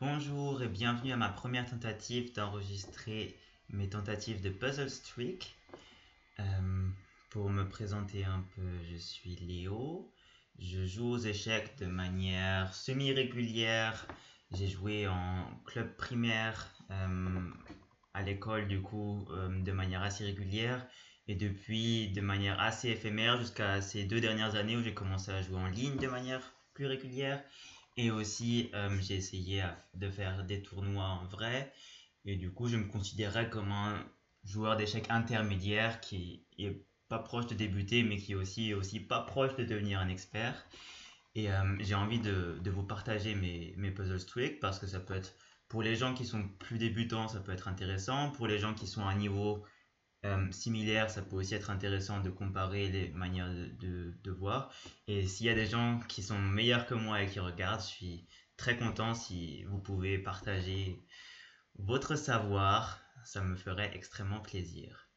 Bonjour et bienvenue à ma première tentative d'enregistrer mes tentatives de Puzzle Streak. Pour me présenter un peu, je suis Léo. Je joue aux échecs de manière semi-régulière. J'ai joué en club primaire, à l'école de manière assez régulière. Et depuis, de manière assez éphémère jusqu'à ces 2 dernières années où j'ai commencé à jouer en ligne de manière plus régulière. Et aussi, j'ai essayé de faire des tournois en vrai. Et du coup, je me considérais comme un joueur d'échecs intermédiaire qui est pas proche de débuter, mais qui est aussi pas proche de devenir un expert. Et j'ai envie de vous partager mes puzzle streaks parce que ça peut être, pour les gens qui sont plus débutants, ça peut être intéressant. Pour les gens qui sont à un niveau similaire, ça peut aussi être intéressant de comparer les manières de voir. Et s'il y a des gens qui sont meilleurs que moi et qui regardent, je suis très content si vous pouvez partager votre savoir, ça me ferait extrêmement plaisir.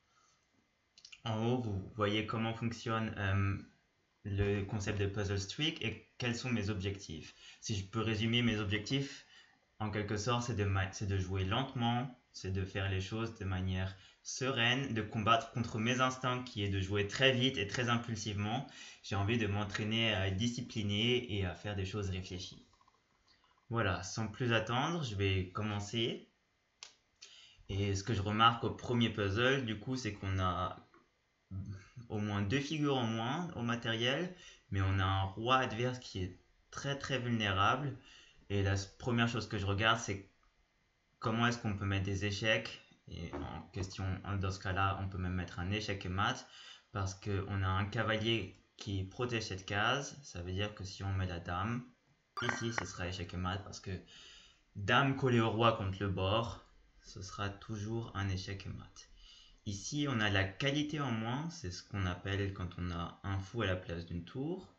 En haut, vous voyez comment fonctionne le concept de puzzle streak et quels sont mes objectifs. Si je peux résumer mes objectifs, en quelque sorte, c'est de jouer lentement, c'est de faire les choses de manière sereine, de combattre contre mes instincts qui est de jouer très vite et très impulsivement. J'ai envie de m'entraîner à être discipliné et à faire des choses réfléchies. Voilà, sans plus attendre, je vais commencer. Et ce que je remarque au premier puzzle, du coup, c'est qu'on a au moins 2 figures en moins au matériel, mais on a un roi adverse qui est très très vulnérable. Et la première chose que je regarde, c'est comment est-ce qu'on peut mettre des échecs. Et dans ce cas-là, on peut même mettre un échec et mat, parce qu'on a un cavalier qui protège cette case. Ça veut dire que si on met la dame, ici, ce sera échec et mat, parce que dame collée au roi contre le bord, ce sera toujours un échec et mat. Ici, on a la qualité en moins, c'est ce qu'on appelle quand on a un fou à la place d'une tour.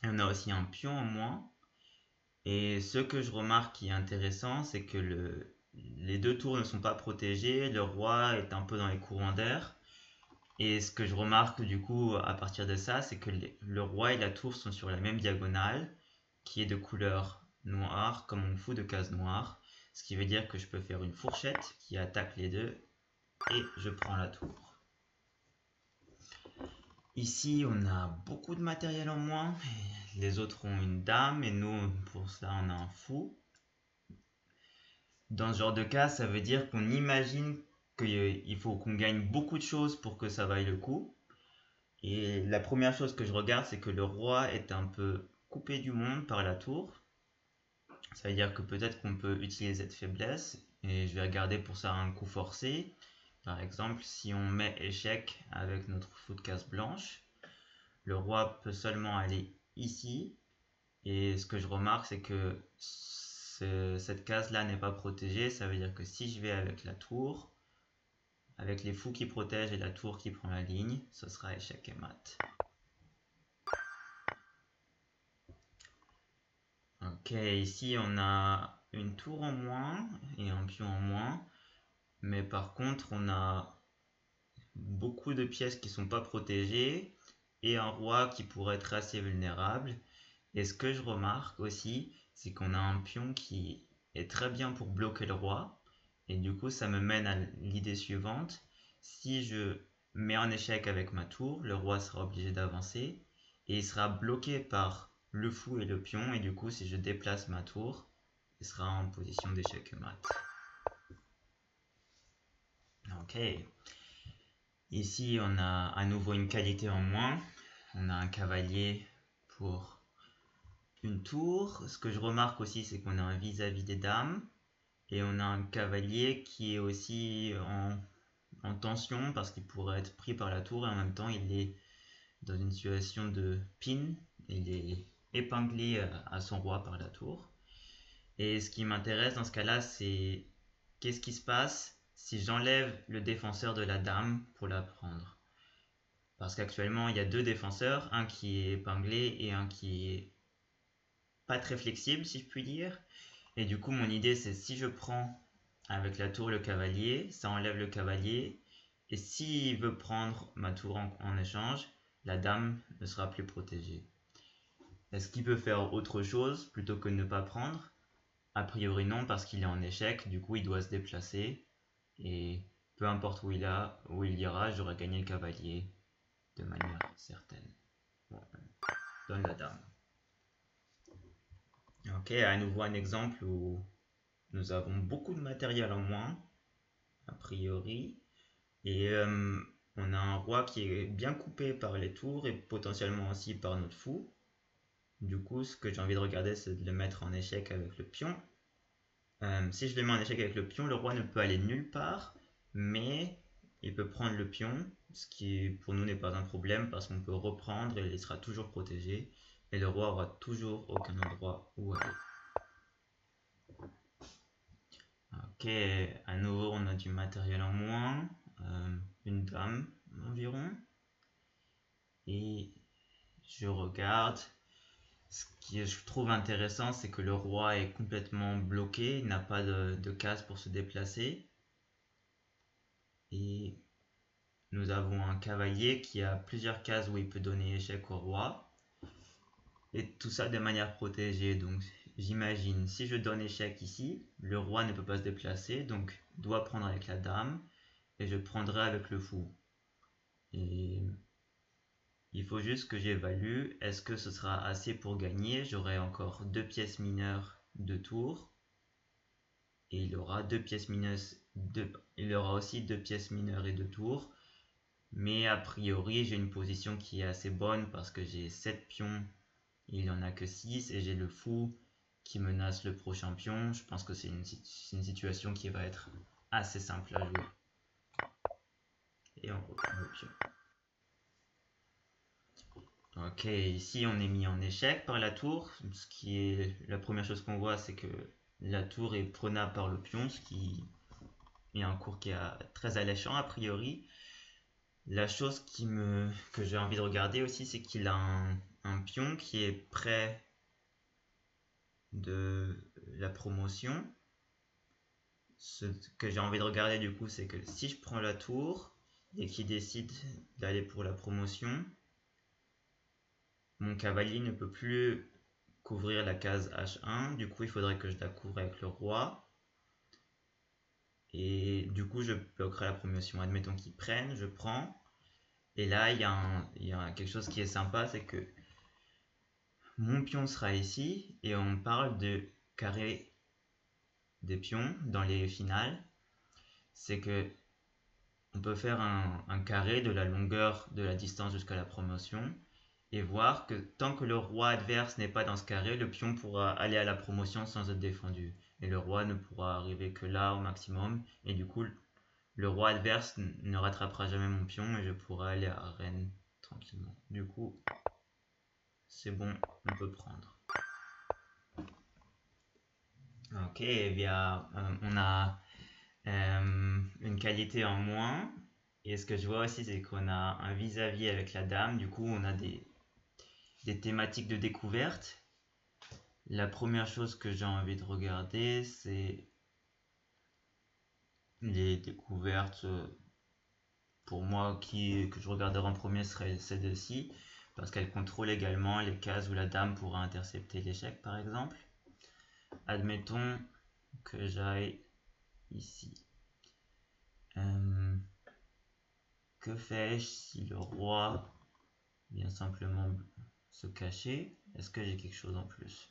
Et on a aussi un pion en moins. Et ce que je remarque qui est intéressant, c'est que les deux tours ne sont pas protégées, le roi est un peu dans les courants d'air. Et ce que je remarque du coup à partir de ça, c'est que le roi et la tour sont sur la même diagonale, qui est de couleur noire, comme mon fou de case noire. Ce qui veut dire que je peux faire une fourchette qui attaque les deux, et je prends la tour. Ici, on a beaucoup de matériel en moins. Les autres ont une dame et nous, pour ça, on a un fou. Dans ce genre de cas, ça veut dire qu'on imagine qu'il faut qu'on gagne beaucoup de choses pour que ça vaille le coup. Et la première chose que je regarde, c'est que le roi est un peu coupé du monde par la tour. Ça veut dire que peut-être qu'on peut utiliser cette faiblesse. Et je vais regarder pour ça un coup forcé. Par exemple, si on met échec avec notre fou de case blanche, le roi peut seulement aller ici. Et ce que je remarque, c'est que cette case-là n'est pas protégée. Ça veut dire que si je vais avec la tour, avec les fous qui protègent et la tour qui prend la ligne, ce sera échec et mat. Ok, ici on a une tour en moins et un pion en moins. Mais par contre, on a beaucoup de pièces qui ne sont pas protégées et un roi qui pourrait être assez vulnérable. Et ce que je remarque aussi, c'est qu'on a un pion qui est très bien pour bloquer le roi. Et du coup, ça me mène à l'idée suivante. Si je mets en échec avec ma tour, le roi sera obligé d'avancer. Et il sera bloqué par le fou et le pion. Et du coup, si je déplace ma tour, il sera en position d'échec mat. Ok. Ici, on a à nouveau une qualité en moins. On a un cavalier pour une tour. Ce que je remarque aussi, c'est qu'on a un vis-à-vis des dames. Et on a un cavalier qui est aussi en tension parce qu'il pourrait être pris par la tour et en même temps il est dans une situation de pin. Il est épinglé à son roi par la tour. Et ce qui m'intéresse dans ce cas-là, c'est qu'est-ce qui se passe si j'enlève le défenseur de la dame pour la prendre. Parce qu'actuellement, il y a deux défenseurs, un qui est épinglé et un qui est pas très flexible, si je puis dire. Et du coup, mon idée, c'est si je prends avec la tour le cavalier, ça enlève le cavalier. Et s'il veut prendre ma tour en échange, la dame ne sera plus protégée. Est-ce qu'il peut faire autre chose plutôt que de ne pas prendre? A priori non, parce qu'il est en échec, du coup il doit se déplacer. Et peu importe où il ira, j'aurai gagné le cavalier de manière certaine. Bon, on donne la dame. Ok, à nouveau un exemple où nous avons beaucoup de matériel en moins, a priori. Et on a un roi qui est bien coupé par les tours et potentiellement aussi par notre fou. Du coup, ce que j'ai envie de regarder, c'est de le mettre en échec avec le pion. Si je le mets en échec avec le pion, le roi ne peut aller nulle part, mais il peut prendre le pion, ce qui pour nous n'est pas un problème parce qu'on peut reprendre et il sera toujours protégé. Et le roi aura toujours aucun endroit où aller. Ok, à nouveau on a du matériel en moins, une dame environ. Et je regarde. Ce que je trouve intéressant, c'est que le roi est complètement bloqué, il n'a pas de case pour se déplacer. Et nous avons un cavalier qui a plusieurs cases où il peut donner échec au roi. Et tout ça de manière protégée. Donc j'imagine, si je donne échec ici, le roi ne peut pas se déplacer, donc doit prendre avec la dame, et je prendrai avec le fou. Et il faut juste que j'évalue, est-ce que ce sera assez pour gagner? J'aurai encore 2 pièces mineures de tour. Et il aura il aura aussi 2 pièces mineures et 2 tours. Mais a priori, j'ai une position qui est assez bonne parce que j'ai 7 pions, et il n'y en a que 6, et j'ai le fou qui menace le prochain pion. Je pense que c'est une situation qui va être assez simple à jouer. Et on reprend le pion. Ok, ici on est mis en échec par la tour. Ce qui est la première chose qu'on voit, c'est que la tour est prenable par le pion, ce qui est un cours qui est très alléchant a priori. La chose que j'ai envie de regarder aussi, c'est qu'il a un pion qui est près de la promotion. Ce que j'ai envie de regarder du coup, c'est que si je prends la tour et qu'il décide d'aller pour la promotion, mon cavalier ne peut plus couvrir la case H1. Du coup, il faudrait que je la couvre avec le roi. Et du coup, je bloquerai la promotion. Admettons qu'il prenne, je prends. Et là, il y a quelque chose qui est sympa, c'est que mon pion sera ici et on parle de carré des pions dans les finales. C'est que on peut faire un carré de la longueur de la distance jusqu'à la promotion et voir que tant que le roi adverse n'est pas dans ce carré, le pion pourra aller à la promotion sans être défendu. Et le roi ne pourra arriver que là au maximum. Et du coup, le roi adverse ne rattrapera jamais mon pion et je pourrai aller à reine tranquillement. Du coup, c'est bon, on peut prendre. Ok, eh bien, on a une qualité en moins. Et ce que je vois aussi, c'est qu'on a un vis-à-vis avec la dame. Du coup, on a des thématiques de découverte. La première chose que j'ai envie de regarder, c'est les découvertes. Pour moi, que je regarderai en premier serait celle-ci, parce qu'elle contrôle également les cases où la dame pourra intercepter l'échec, par exemple. Admettons que j'aille ici. Que fais-je si le roi vient simplement se cacher? Est-ce que j'ai quelque chose en plus?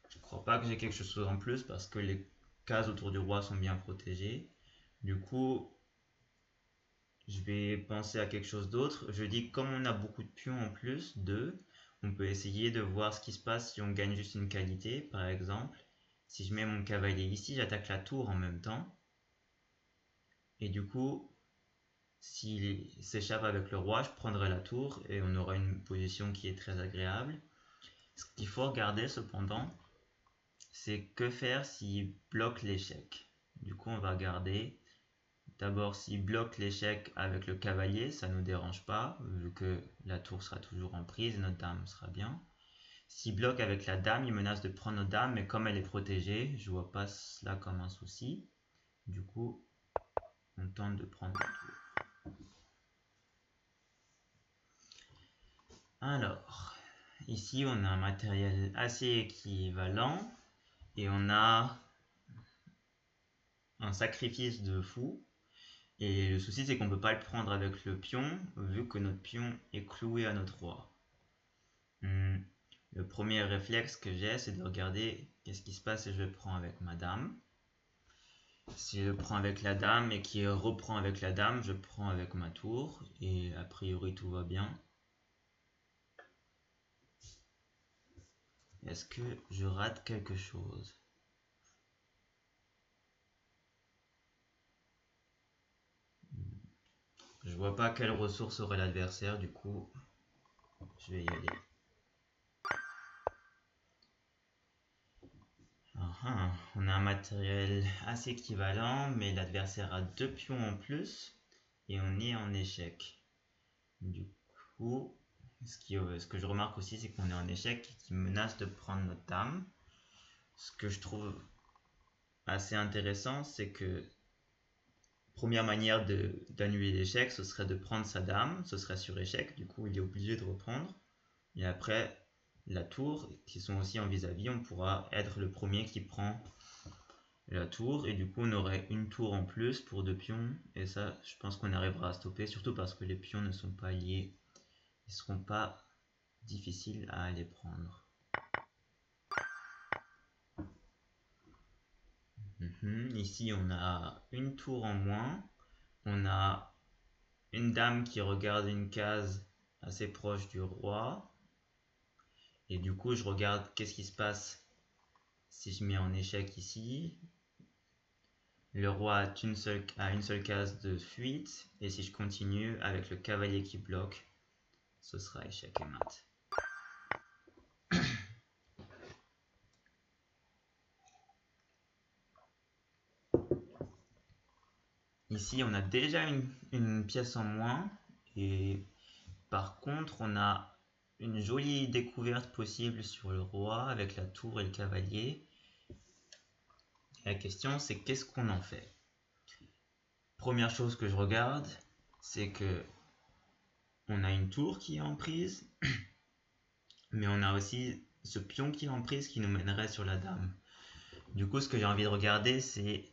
Je ne crois pas que j'ai quelque chose en plus parce que les cases autour du roi sont bien protégées. Du coup, je vais penser à quelque chose d'autre. Je dis comme on a beaucoup de pions en plus, on peut essayer de voir ce qui se passe si on gagne juste une qualité. Par exemple, si je mets mon cavalier ici, j'attaque la tour en même temps. Et du coup, s'il s'échappe avec le roi, je prendrai la tour et on aura une position qui est très agréable. Ce qu'il faut regarder cependant, c'est que faire s'il bloque l'échec. Du coup, on va regarder. D'abord, s'il bloque l'échec avec le cavalier, ça ne nous dérange pas, vu que la tour sera toujours en prise et notre dame sera bien. S'il bloque avec la dame, il menace de prendre notre dame, mais comme elle est protégée, je vois pas cela comme un souci. Du coup, on tente de prendre la tour. Alors, ici on a un matériel assez équivalent et on a un sacrifice de fou. Et le souci c'est qu'on ne peut pas le prendre avec le pion vu que notre pion est cloué à notre roi. Le premier réflexe que j'ai, c'est de regarder qu'est-ce qui se passe si je le prends avec ma dame. Si je prends avec la dame et qu'il reprend avec la dame, je prends avec ma tour et a priori tout va bien. Est-ce que je rate quelque chose? Je vois pas quelle ressource aurait l'adversaire, du coup je vais y aller. On a un matériel assez équivalent, mais l'adversaire a 2 pions en plus et on est en échec. Du coup, ce que je remarque aussi, c'est qu'on est en échec et qu'il menace de prendre notre dame. Ce que je trouve assez intéressant, c'est que première manière d'annuler l'échec, ce serait de prendre sa dame, ce serait sur échec, du coup il est obligé de reprendre. Et après, la tour, qui sont aussi en vis-à-vis, on pourra être le premier qui prend la tour et du coup on aurait une tour en plus pour 2 pions et ça je pense qu'on arrivera à stopper, surtout parce que les pions ne sont pas liés, ils seront pas difficiles à aller prendre. Ici on a une tour en moins, on a une dame qui regarde une case assez proche du roi et du coup je regarde qu'est-ce qui se passe si je mets en échec ici. Le roi a une seule case de fuite et si je continue avec le cavalier qui bloque, ce sera échec et mat. Ici on a déjà une pièce en moins et par contre on a une jolie découverte possible sur le roi avec la tour et le cavalier. La question c'est qu'est-ce qu'on en fait? Première chose que je regarde, c'est que on a une tour qui est en prise, mais on a aussi ce pion qui est en prise qui nous mènerait sur la dame. Du coup, ce que j'ai envie de regarder, c'est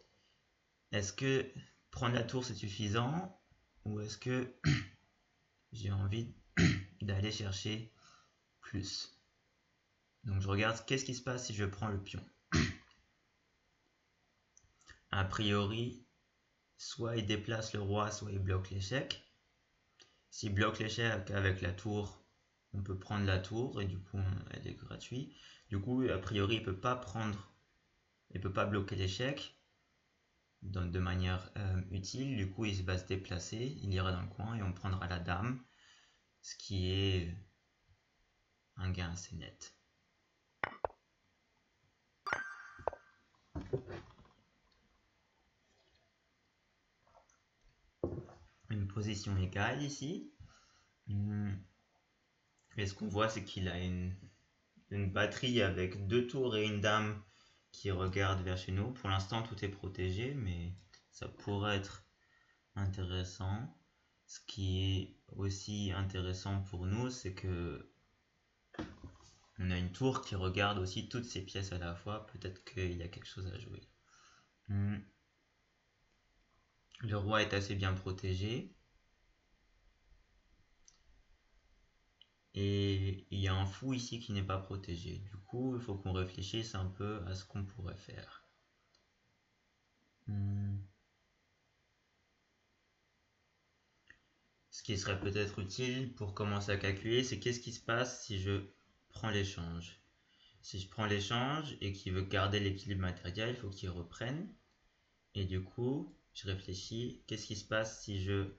est-ce que prendre la tour c'est suffisant ou est-ce que j'ai envie d'aller chercher plus. Donc je regarde qu'est-ce qui se passe si je prends le pion. A priori, soit il déplace le roi, soit il bloque l'échec. S'il bloque l'échec avec la tour, on peut prendre la tour et du coup elle est gratuite. Du coup, a priori, il peut pas bloquer l'échec de manière utile. Du coup, il va se déplacer, il ira dans le coin et on prendra la dame, ce qui est un gain assez net. Une position égale ici. Et ce qu'on voit, c'est qu'il a une batterie avec 2 tours et une dame qui regarde vers chez nous. Pour l'instant, tout est protégé, mais ça pourrait être intéressant. Ce qui est aussi intéressant pour nous, c'est que on a une tour qui regarde aussi toutes ces pièces à la fois. Peut-être qu'il y a quelque chose à jouer. Le roi est assez bien protégé. Et il y a un fou ici qui n'est pas protégé. Du coup, il faut qu'on réfléchisse un peu à ce qu'on pourrait faire. Ce qui serait peut-être utile pour commencer à calculer, c'est qu'est-ce qui se passe si je prends l'échange. Si je prends l'échange et qu'il veut garder l'équilibre matériel, il faut qu'il reprenne. Et du coup, je réfléchis, qu'est-ce qui se passe si je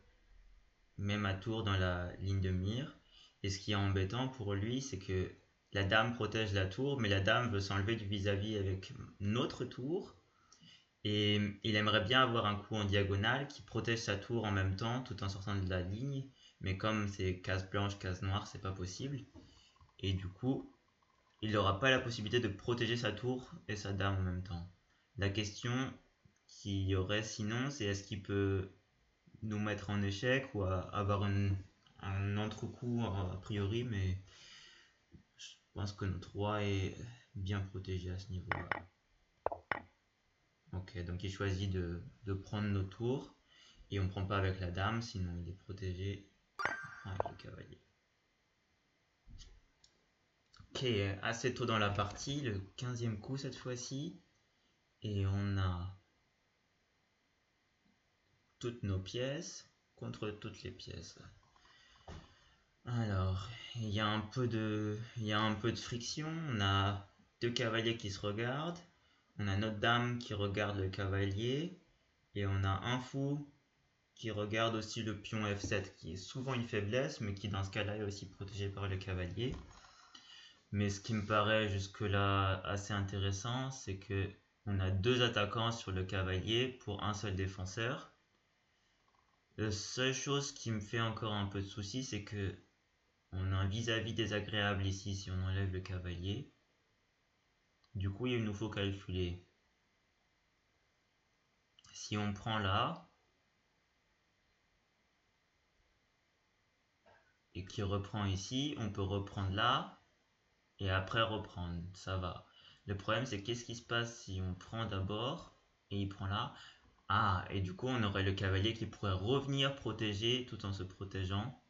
mets ma tour dans la ligne de mire. Et ce qui est embêtant pour lui, c'est que la dame protège la tour, mais la dame veut s'enlever du vis-à-vis avec notre tour. Et il aimerait bien avoir un coup en diagonale qui protège sa tour en même temps, tout en sortant de la ligne. Mais comme c'est case blanche, case noire, c'est pas possible. Et du coup, il n'aura pas la possibilité de protéger sa tour et sa dame en même temps. La question qu'il y aurait sinon, c'est est-ce qu'il peut nous mettre en échec ou avoir un entre-coup a priori, mais pense que notre roi est bien protégé à ce niveau-là. Ok, donc il choisit de prendre nos tours. Et on ne prend pas avec la dame, sinon il est protégé. On prend avec le cavalier. Ok, assez tôt dans la partie, le 15e coup cette fois-ci. Et on a toutes nos pièces contre toutes les pièces. Alors, il y a un peu de friction. On a deux cavaliers qui se regardent. On a notre dame qui regarde le cavalier. Et on a un fou qui regarde aussi le pion F7, qui est souvent une faiblesse, mais qui dans ce cas-là est aussi protégé par le cavalier. Mais ce qui me paraît jusque-là assez intéressant, c'est que on a deux attaquants sur le cavalier pour un seul défenseur. La seule chose qui me fait encore un peu de souci, c'est que on a un vis-à-vis désagréable ici si on enlève le cavalier. Du coup, il nous faut calculer. Si on prend là, et qui reprend ici, on peut reprendre là, et après reprendre, ça va. Le problème, c'est qu'est-ce qui se passe si on prend d'abord, et il prend là. Ah, et du coup, on aurait le cavalier qui pourrait revenir protéger tout en se protégeant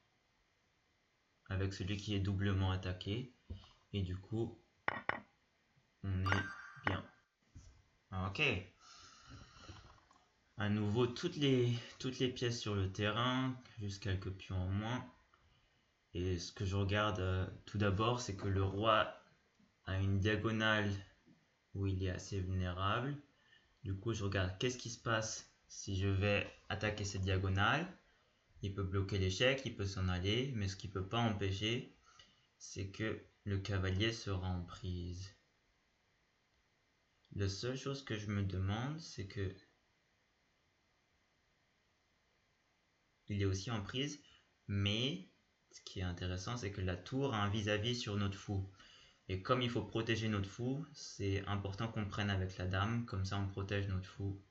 avec celui qui est doublement attaqué. Et du coup, on est bien. Ok. À nouveau, toutes les pièces sur le terrain, juste quelques pions en moins. Et ce que je regarde tout d'abord, c'est que le roi a une diagonale où il est assez vulnérable. Du coup, je regarde qu'est-ce qui se passe si je vais attaquer cette diagonale. Il peut bloquer l'échec, il peut s'en aller, mais ce qui ne peut pas empêcher, c'est que le cavalier sera en prise. La seule chose que je me demande, c'est que il est aussi en prise, mais ce qui est intéressant, c'est que la tour a un vis-à-vis sur notre fou. Et comme il faut protéger notre fou, c'est important qu'on prenne avec la dame, comme ça on protège notre fou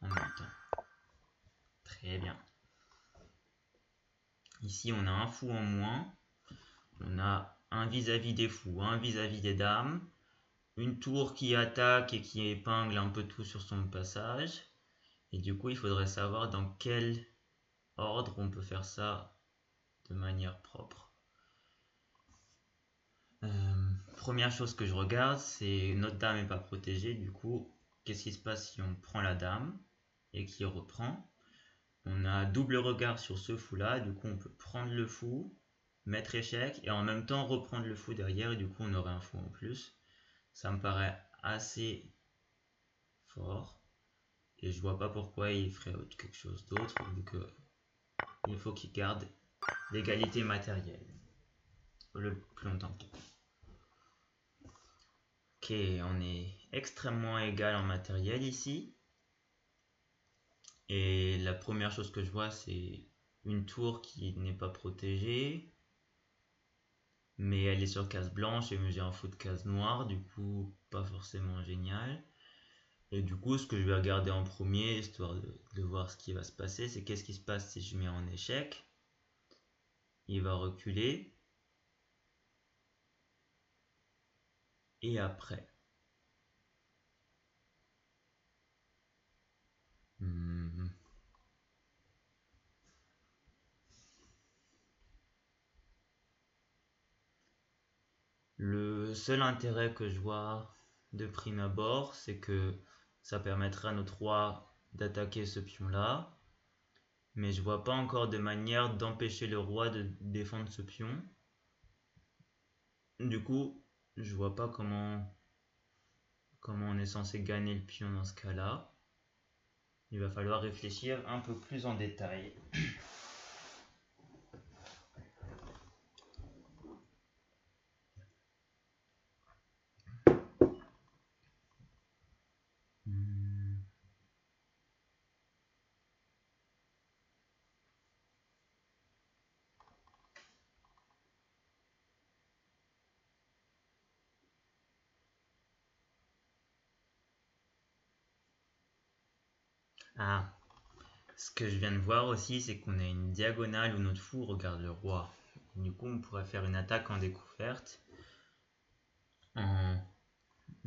en même temps. Très bien. Ici, on a un fou en moins. On a un vis-à-vis des fous, un vis-à-vis des dames. Une tour qui attaque et qui épingle un peu tout sur son passage. Et du coup, il faudrait savoir dans quel ordre on peut faire ça de manière propre. Première chose que je regarde, c'est notre dame n'est pas protégée. Du coup, qu'est-ce qui se passe si on prend la dame et qu'il reprend? On a double regard sur ce fou là, du coup on peut prendre le fou, mettre échec et en même temps reprendre le fou derrière et du coup on aurait un fou en plus. Ça me paraît assez fort et je vois pas pourquoi il ferait quelque chose d'autre vu que il faut qu'il garde l'égalité matérielle le plus longtemps. Ok, on est extrêmement égal en matériel ici. Et la première chose que je vois, c'est une tour qui n'est pas protégée. Mais elle est sur case blanche et j'ai un fou de case noire, du coup, pas forcément génial. Et du coup, ce que je vais regarder en premier, histoire de voir ce qui va se passer, c'est qu'est-ce qui se passe si je mets en échec. Il va reculer. Et après. Le seul intérêt que je vois de prime abord, c'est que ça permettra à notre roi d'attaquer ce pion-là. Mais je vois pas encore de manière d'empêcher le roi de défendre ce pion. Du coup, je vois pas comment on est censé gagner le pion dans ce cas-là. Il va falloir réfléchir un peu plus en détail. Ah, ce que je viens de voir aussi, c'est qu'on a une diagonale où notre fou regarde le roi. Du coup, on pourrait faire une attaque en découverte. en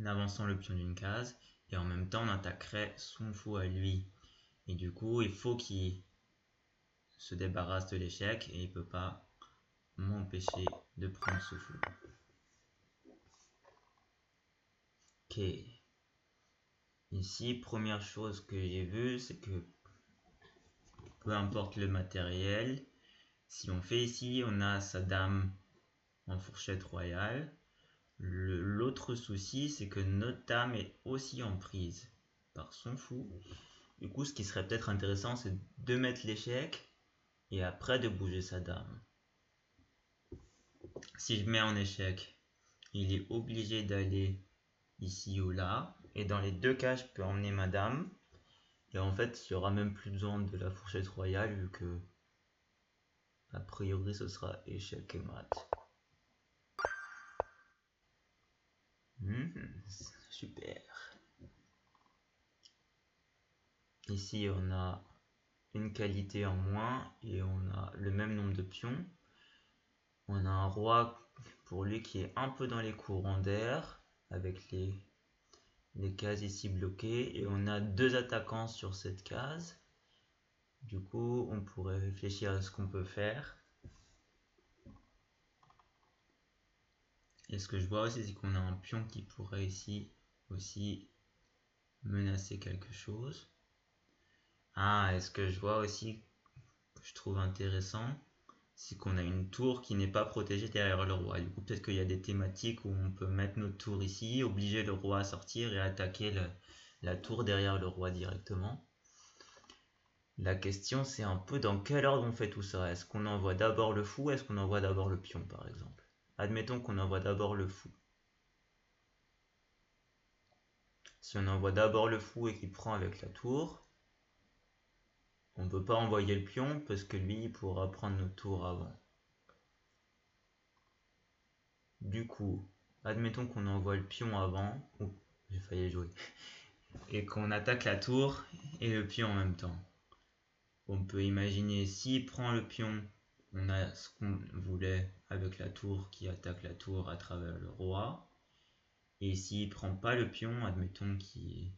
avançant le pion d'une case, et en même temps on attaquerait son fou à lui. Et du coup, il faut qu'il se débarrasse de l'échec et il peut pas m'empêcher de prendre ce fou. Ok. Ici, première chose que j'ai vue, c'est que peu importe le matériel, si on fait ici, on a sa dame en fourchette royale. L'autre souci, c'est que notre dame est aussi en prise par son fou. Du coup, ce qui serait peut-être intéressant, c'est de mettre l'échec et après de bouger sa dame. Si je mets en échec, il est obligé d'aller ici ou là. Et dans les deux cas, je peux emmener ma dame. Et en fait, il n'y aura même plus besoin de la fourchette royale vu que, a priori, ce sera échec et mat. Super. Ici, on a une qualité en moins et on a le même nombre de pions. On a un roi pour lui qui est un peu dans les courants d'air avec les cases ici bloquées et on a deux attaquants sur cette case. Du coup, on pourrait réfléchir à ce qu'on peut faire. Et ce que je vois aussi, c'est qu'on a un pion qui pourrait ici aussi menacer quelque chose. Ah, et ce que je vois aussi, que je trouve intéressant, c'est qu'on a une tour qui n'est pas protégée derrière le roi. Du coup, peut-être qu'il y a des thématiques où on peut mettre notre tour ici, obliger le roi à sortir et attaquer la tour derrière le roi directement. La question, c'est un peu dans quel ordre on fait tout ça. Est-ce qu'on envoie d'abord le fou ou est-ce qu'on envoie d'abord le pion, par exemple? Admettons qu'on envoie d'abord le fou. Si on envoie d'abord le fou et qu'il prend avec la tour, on ne peut pas envoyer le pion parce que lui il pourra prendre notre tour avant. Du coup, admettons qu'on envoie le pion avant, ouh, j'ai failli jouer, et qu'on attaque la tour et le pion en même temps. On peut imaginer s'il prend le pion, on a ce qu'on voulait avec la tour qui attaque la tour à travers le roi. Et s'il prend pas le pion, admettons qu'il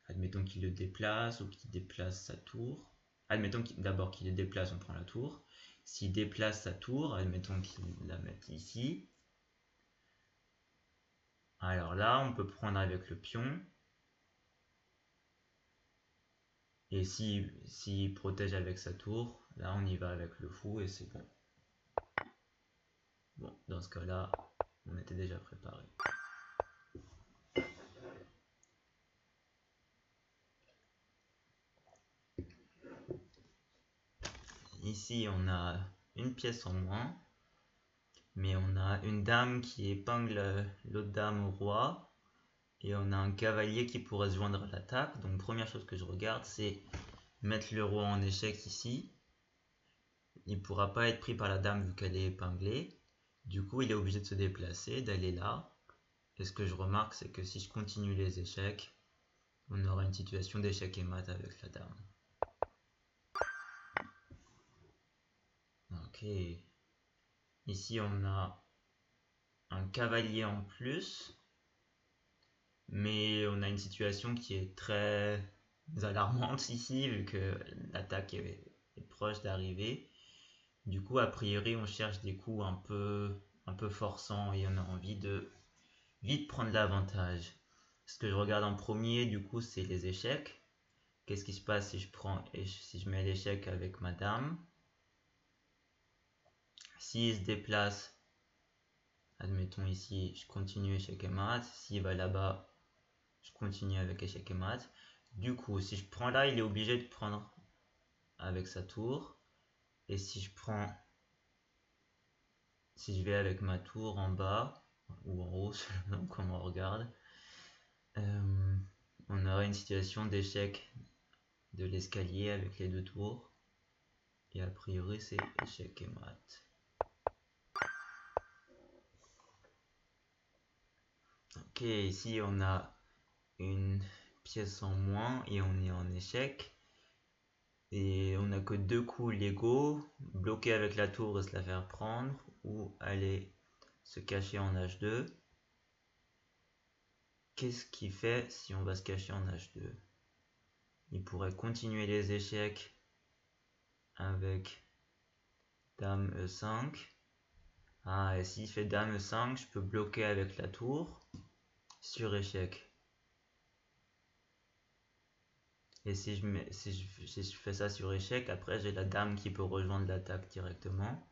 le déplace ou qu'il déplace sa tour. Admettons d'abord qu'il le déplace, on prend la tour. S'il déplace sa tour, admettons qu'il la mette ici. Alors là, on peut prendre avec le pion. Et s'il protège avec sa tour, là on y va avec le fou et c'est bon. Bon, dans ce cas-là, on était déjà préparé. Ici, on a une pièce en moins, mais on a une dame qui épingle l'autre dame au roi, et on a un cavalier qui pourrait se joindre à l'attaque. Donc, première chose que je regarde, c'est mettre le roi en échec ici. Il ne pourra pas être pris par la dame vu qu'elle est épinglée. Du coup, il est obligé de se déplacer, d'aller là. Et ce que je remarque, c'est que si je continue les échecs, on aura une situation d'échec et mat avec la dame. Ok. Ici, on a un cavalier en plus, mais on a une situation qui est très alarmante ici, vu que l'attaque est proche d'arriver. Du coup, a priori, on cherche des coups un peu forçants et on a envie de vite prendre l'avantage. Ce que je regarde en premier, du coup, c'est les échecs. Qu'est-ce qui se passe si je mets l'échec avec ma dame? S'il se déplace, admettons ici, je continue échec et mat. S'il va là-bas, je continue avec échec et mat. Du coup, si je prends là, il est obligé de prendre avec sa tour. Et si je vais avec ma tour en bas, ou en haut, selon comment on regarde, on aura une situation d'échec de l'escalier avec les deux tours. Et a priori, c'est échec et mat. Ok, ici on a une pièce en moins et on est en échec. Et on n'a que deux coups légaux, bloquer avec la tour et se la faire prendre, ou aller se cacher en H2. qu'est-ce qu'il fait si on va se cacher en H2? Il pourrait continuer les échecs avec Dame E5. Ah, et s'il fait Dame E5, je peux bloquer avec la tour sur échec. Et si je fais ça sur échec, après j'ai la dame qui peut rejoindre l'attaque directement.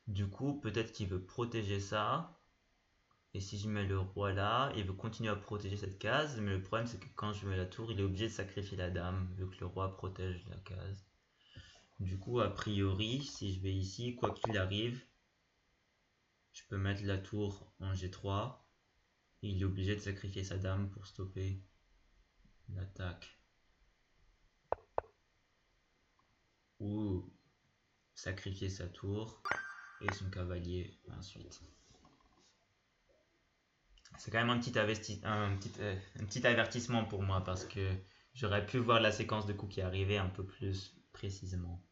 Du coup, peut-être qu'il veut protéger ça. Et si je mets le roi là, il veut continuer à protéger cette case. Mais le problème, c'est que quand je mets la tour, il est obligé de sacrifier la dame, vu que le roi protège la case. Du coup, a priori, si je vais ici, quoi qu'il arrive, je peux mettre la tour en G3. Et il est obligé de sacrifier sa dame pour stopper l'attaque. Ou sacrifier sa tour et son cavalier ensuite. C'est quand même un petit avertissement pour moi parce que j'aurais pu voir la séquence de coups qui arrivait un peu plus précisément.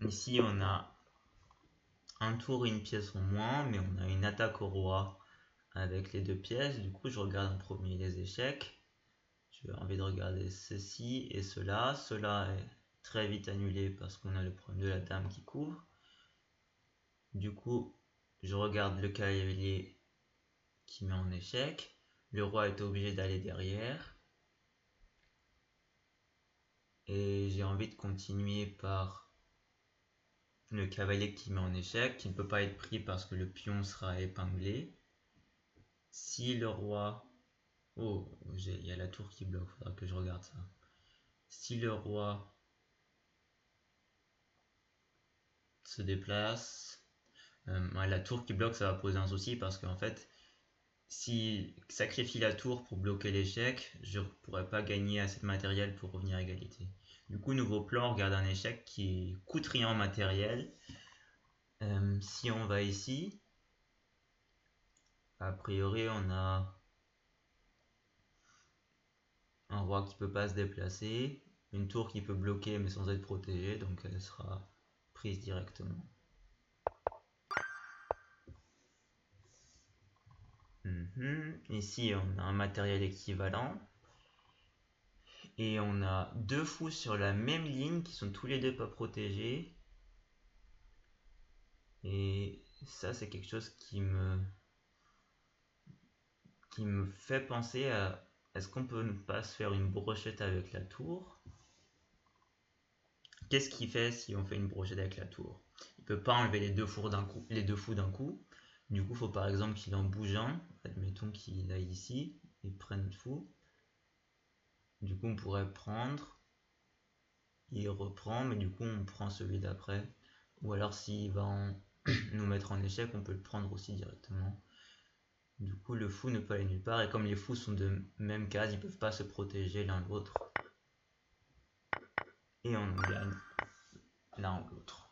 Ici, on a un tour et une pièce en moins, mais on a une attaque au roi avec les deux pièces. Du coup, je regarde en premier les échecs. J'ai envie de regarder ceci et cela. Cela est très vite annulé parce qu'on a le problème de la dame qui couvre. Du coup, je regarde le cavalier qui met en échec. Le roi est obligé d'aller derrière. Et j'ai envie de continuer par le cavalier qui met en échec, qui ne peut pas être pris parce que le pion sera épinglé. Si le roi... Oh, il y a la tour qui bloque, il faudra que je regarde ça. Si le roi se déplace... la tour qui bloque, ça va poser un souci parce qu'en fait, si sacrifie la tour pour bloquer l'échec, je ne pourrais pas gagner assez de matériel pour revenir à égalité. Du coup, nouveau plan, on regarde un échec qui coûte rien en matériel. Si on va ici, a priori on a un roi qui peut pas se déplacer, une tour qui peut bloquer mais sans être protégée, donc elle sera prise directement. Ici on a un matériel équivalent. Et on a deux fous sur la même ligne qui sont tous les deux pas protégés. Et ça c'est quelque chose qui me fait penser à est-ce qu'on peut ne pas se faire une brochette avec la tour? Qu'est-ce qu'il fait si on fait une brochette avec la tour? Il peut pas enlever les deux fous d'un coup. Du coup, il faut par exemple qu'il en bouge un. Admettons qu'il aille ici et prenne notre fou. Du coup, on pourrait prendre. Il reprend, mais du coup, on prend celui d'après. Ou alors, s'il va nous mettre en échec, on peut le prendre aussi directement. Du coup, le fou ne peut aller nulle part. Et comme les fous sont de même case, ils ne peuvent pas se protéger l'un l'autre. Et on gagne l'un ou l'autre.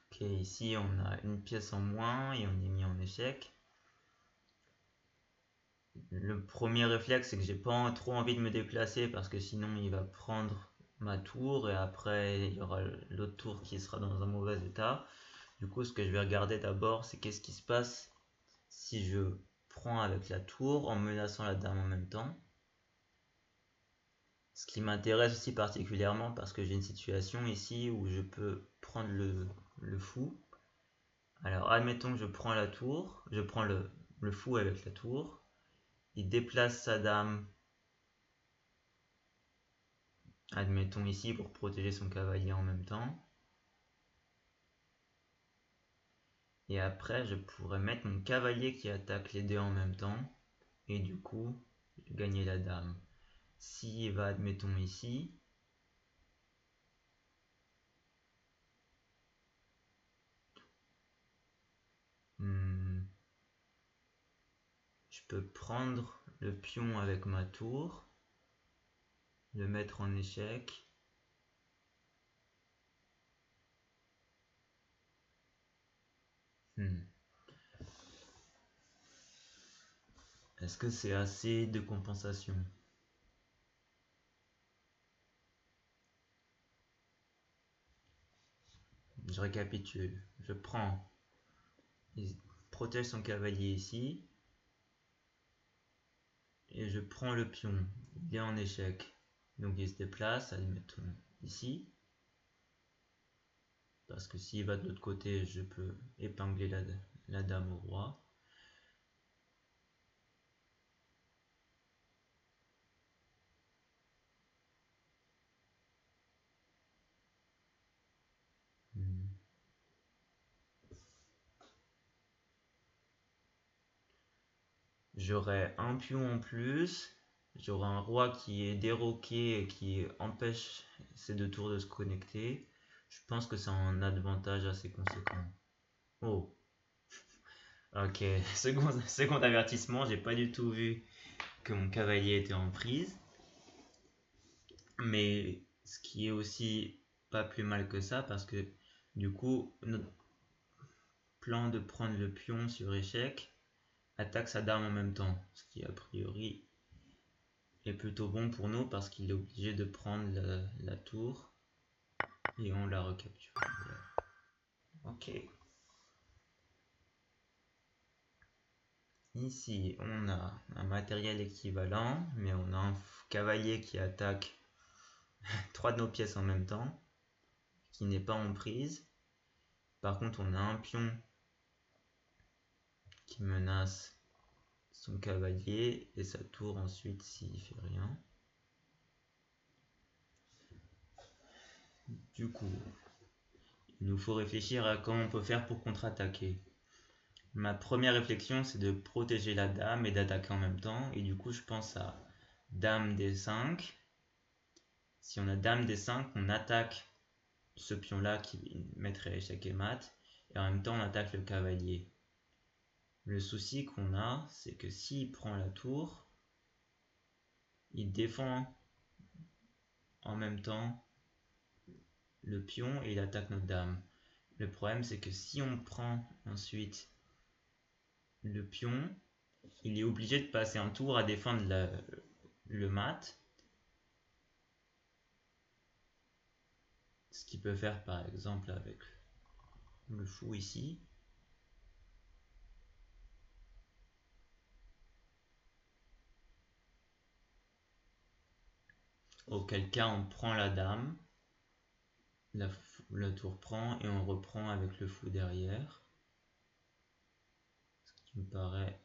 Ok, ici on a une pièce en moins et on est mis en échec. Le premier réflexe, c'est que j'ai pas trop envie de me déplacer parce que sinon il va prendre ma tour et après il y aura l'autre tour qui sera dans un mauvais état. Du coup, ce que je vais regarder d'abord, c'est qu'est-ce qui se passe si je prends avec la tour en menaçant la dame en même temps. Ce qui m'intéresse aussi particulièrement parce que j'ai une situation ici où je peux prendre le fou. Alors, admettons que je prends la tour, je prends le fou avec la tour. Il déplace sa dame, admettons ici, pour protéger son cavalier en même temps. Et après, je pourrais mettre mon cavalier qui attaque les deux en même temps. Et du coup, gagner la dame. S'il va, admettons ici, je peux prendre le pion avec ma tour, le mettre en échec. Est-ce que c'est assez de compensation? je récapitule. Je prends, il protège son cavalier ici, et je prends le pion. Il est en échec, donc il se déplace, admettons ici, parce que s'il va de l'autre côté, je peux épingler la dame au roi. J'aurai un pion en plus, j'aurai un roi qui est déroqué et qui empêche ces deux tours de se connecter. Je pense que c'est un avantage assez conséquent. Oh, ok, second avertissement, j'ai pas du tout vu que mon cavalier était en prise. Mais ce qui est aussi pas plus mal que ça, parce que du coup, notre plan de prendre le pion sur échec attaque sa dame en même temps, ce qui a priori est plutôt bon pour nous parce qu'il est obligé de prendre la tour et on la recapture. Ok. Ici, on a un matériel équivalent, mais on a un cavalier qui attaque trois de nos pièces en même temps, qui n'est pas en prise. Par contre, on a un pion qui menace son cavalier et sa tour ensuite s'il fait rien. Du coup, il nous faut réfléchir à comment on peut faire pour contre-attaquer. Ma première réflexion, c'est de protéger la dame et d'attaquer en même temps. Et du coup, je pense à dame D5. Si on a dame D5, on attaque ce pion-là qui mettrait échec et mat. Et en même temps, on attaque le cavalier. Le souci qu'on a, c'est que s'il prend la tour, il défend en même temps le pion et il attaque notre dame. Le problème, c'est que si on prend ensuite le pion, il est obligé de passer un tour à défendre le mat. Ce qu'il peut faire par exemple avec le fou ici. Auquel cas on prend la dame, la tour prend et on reprend avec le fou derrière. Ce qui me paraît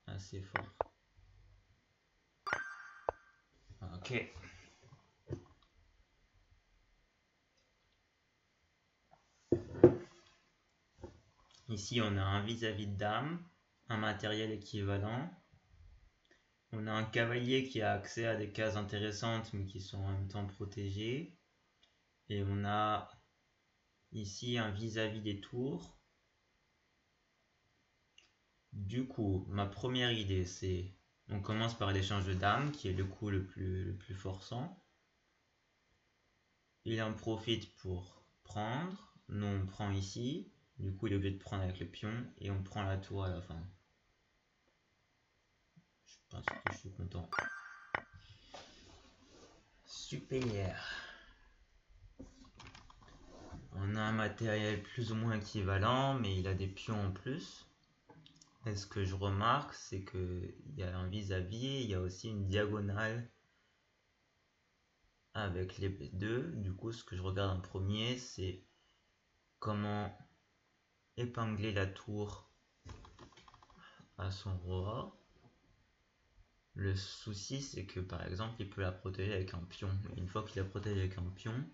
assez fort. Ok. Ici on a un vis-à-vis de dame, un matériel équivalent. On a un cavalier qui a accès à des cases intéressantes mais qui sont en même temps protégées. Et on a ici un vis-à-vis des tours. Du coup, ma première idée, c'est on commence par l'échange de dames, qui est le coup le plus forçant. Il en profite pour prendre. Nous, on prend ici. Du coup, il est obligé de prendre avec le pion et on prend la tour à la fin. Je pense que je suis content. Super. On a un matériel plus ou moins équivalent, mais il a des pions en plus. Et ce que je remarque, c'est qu'il y a un vis-à-vis, il y a aussi une diagonale avec les deux. Du coup, ce que je regarde en premier, c'est comment épingler la tour à son roi. Le souci, c'est que par exemple, il peut la protéger avec un pion. Et une fois qu'il la protège avec un pion,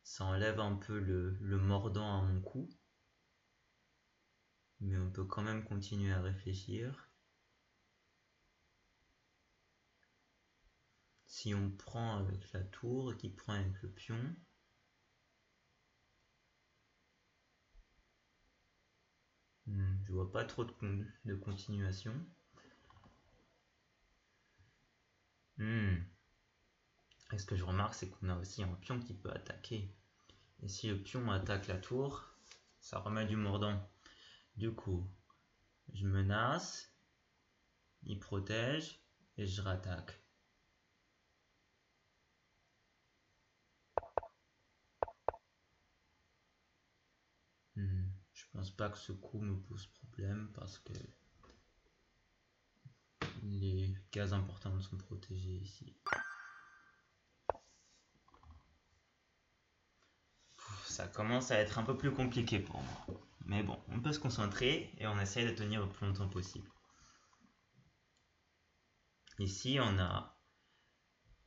ça enlève un peu le mordant à mon cou. Mais on peut quand même continuer à réfléchir. Si on prend avec la tour et qu'il prend avec le pion, je vois pas trop de continuation. Et ce que je remarque, c'est qu'on a aussi un pion qui peut attaquer. Et si le pion attaque la tour, ça remet du mordant. Du coup, je menace, il protège et je rattaque. pense pas que ce coup me pose problème parce que les cases importantes sont protégées ici. Ça commence à être un peu plus compliqué pour moi. Mais bon, on peut se concentrer et on essaye de tenir le plus longtemps possible. Ici, on a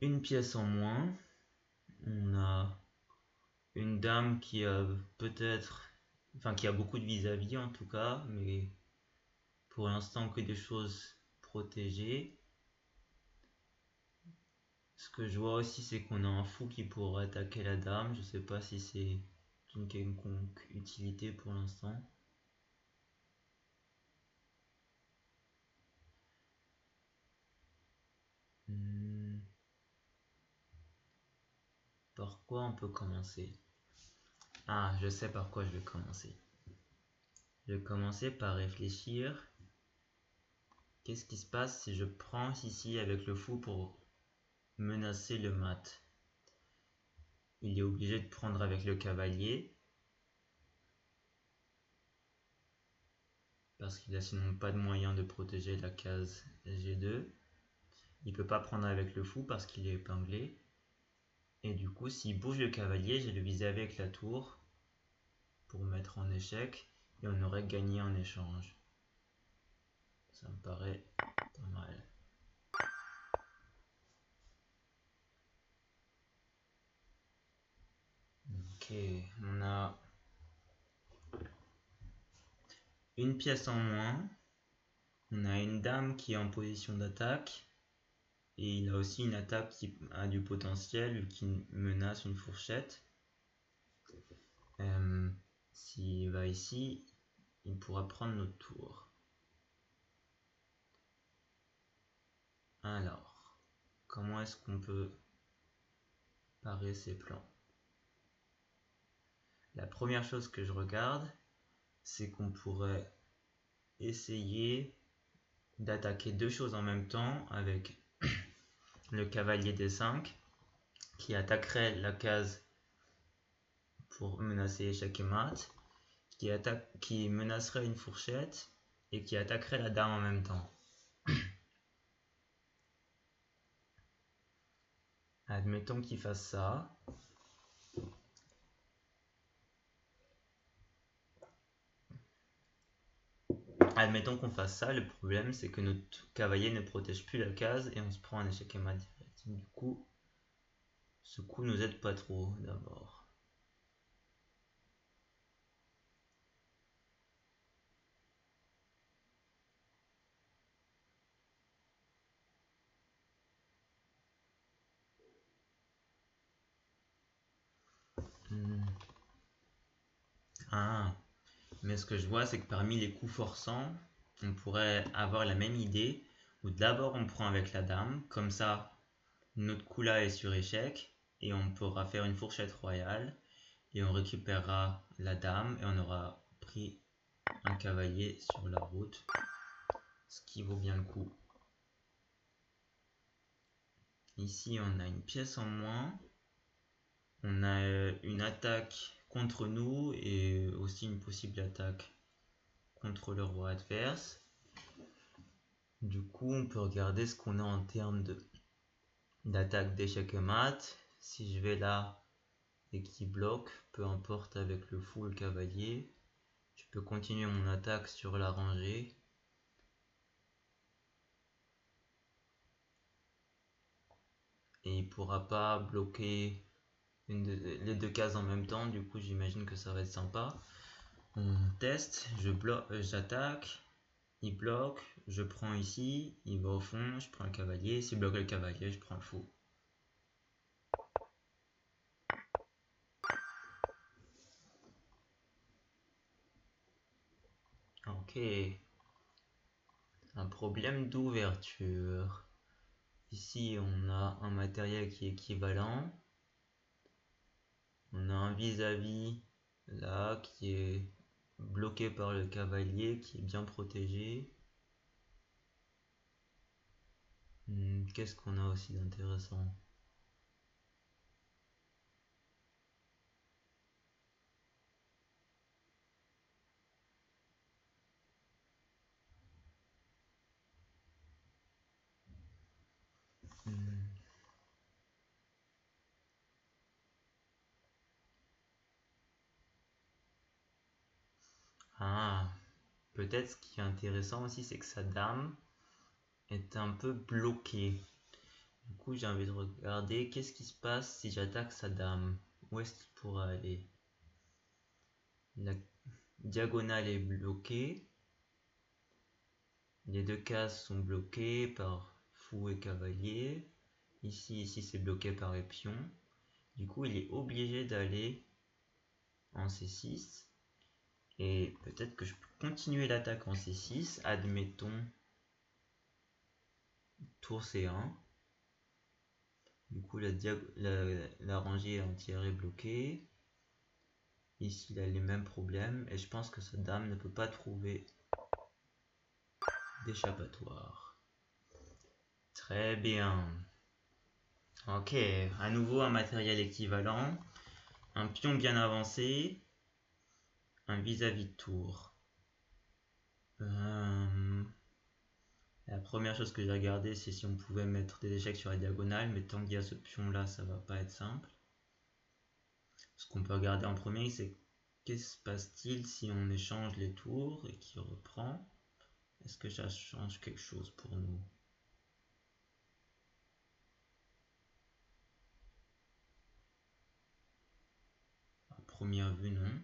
une pièce en moins. On a une dame qui a peut-être... Enfin, qui a beaucoup de vis-à-vis en tout cas, mais pour l'instant que des choses protégées. Ce que je vois aussi, c'est qu'on a un fou qui pourrait attaquer la dame. Je sais pas si c'est d'une quelconque utilité pour l'instant. Par quoi on peut commencer? Ah, je sais par quoi je vais commencer. Je vais commencer par réfléchir. Qu'est-ce qui se passe si je prends ici avec le fou pour menacer le mat? Il est obligé de prendre avec le cavalier. Parce qu'il n'a sinon pas de moyen de protéger la case G2. Il ne peut pas prendre avec le fou parce qu'il est épinglé. Et du coup, s'il bouge le cavalier, j'ai le vis-à-vis avec la tour pour mettre en échec. Et on aurait gagné en échange. Ça me paraît pas mal. Ok, on a une pièce en moins. On a une dame qui est en position d'attaque. Et il a aussi une attaque qui a du potentiel, qui menace une fourchette. S'il va ici, il pourra prendre notre tour. Alors, comment est-ce qu'on peut parer ces plans? La première chose que je regarde, c'est qu'on pourrait essayer d'attaquer deux choses en même temps avec le cavalier D5 qui attaquerait la case pour menacer échec et mat, qui menacerait une fourchette et qui attaquerait la dame en même temps. Admettons qu'il fasse ça. Admettons qu'on fasse ça, le problème c'est que notre cavalier ne protège plus la case et on se prend un échec et mat direct. Du coup, ce coup nous aide pas trop d'abord. Ah, mais ce que je vois c'est que parmi les coups forçants, on pourrait avoir la même idée où d'abord on prend avec la dame, comme ça notre coup là est sur échec et on pourra faire une fourchette royale et on récupérera la dame et on aura pris un cavalier sur la route, ce qui vaut bien le coup. Ici on a une pièce en moins, on a une attaque contre nous et aussi une possible attaque contre le roi adverse. Du coup on peut regarder ce qu'on a en termes d'attaque d'échec et mat. Si je vais là et qui bloque, peu importe avec le fou ou le cavalier, je peux continuer mon attaque sur la rangée. Et il pourra pas bloquer les deux cases en même temps, du coup j'imagine que ça va être sympa. On teste, j'attaque, il bloque, je prends ici, il va au fond, je prends le cavalier, s'il bloque le cavalier, je prends le fou. Ok, un problème d'ouverture. Ici on a un matériel qui est équivalent. On a un vis-à-vis là qui est bloqué par le cavalier, qui est bien protégé. Qu'est-ce qu'on a aussi d'intéressant? Hmm. Ah, peut-être ce qui est intéressant aussi, c'est que sa dame est un peu bloquée. Du coup, j'ai envie de regarder qu'est-ce qui se passe si j'attaque sa dame. Où est-ce qu'il pourra aller? La diagonale est bloquée. Les deux cases sont bloquées par fou et cavalier. Ici c'est bloqué par les pions. Du coup, il est obligé d'aller en C6. Et peut-être que je peux continuer l'attaque en C6. Admettons tour C1. Du coup, la rangée entière est bloquée. Ici, il a les mêmes problèmes. Et je pense que sa dame ne peut pas trouver d'échappatoire. Très bien. Ok, à nouveau un matériel équivalent. Un pion bien avancé. Un vis-à-vis de tour. La première chose que j'ai regardé, c'est si on pouvait mettre des échecs sur la diagonale. Mais tant qu'il y a ce pion là, ça va pas être simple. Ce qu'on peut regarder en premier, c'est qu'est-ce qui se passe-t-il si on échange les tours et qu'il reprend? Est-ce que ça change quelque chose pour nous? À première vue, non.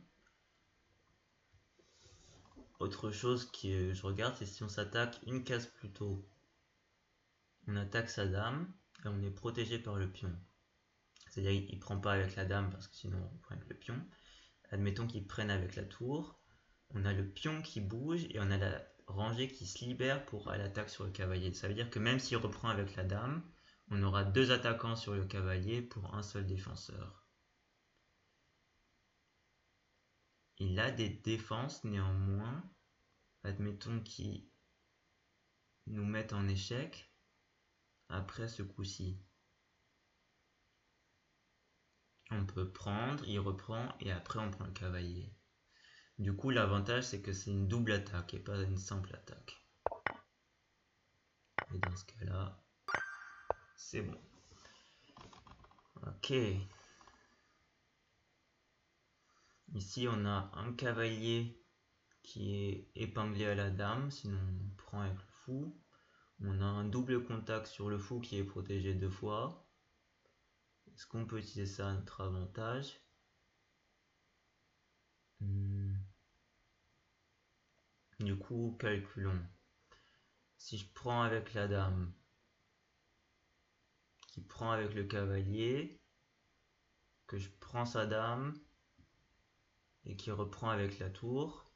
Autre chose que je regarde, c'est si on s'attaque une case plus tôt. On attaque sa dame et on est protégé par le pion. C'est-à-dire qu'il ne prend pas avec la dame parce que sinon on prend avec le pion. Admettons qu'il prenne avec la tour. On a le pion qui bouge et on a la rangée qui se libère pour l'attaque sur le cavalier. Ça veut dire que même s'il reprend avec la dame, on aura deux attaquants sur le cavalier pour un seul défenseur. Il a des défenses néanmoins. Admettons qu'il nous mette en échec après ce coup-ci. On peut prendre, il reprend et après on prend le cavalier. Du coup, l'avantage c'est que c'est une double attaque et pas une simple attaque. Et dans ce cas-là, c'est bon. Ok. Ici, on a un cavalier qui est épinglé à la dame, sinon on prend avec le fou. On a un double contact sur le fou qui est protégé deux fois. Est-ce qu'on peut utiliser ça à notre avantage? Du coup, calculons. Si je prends avec la dame, qui prend avec le cavalier, que je prends sa dame, et qui reprend avec la tour,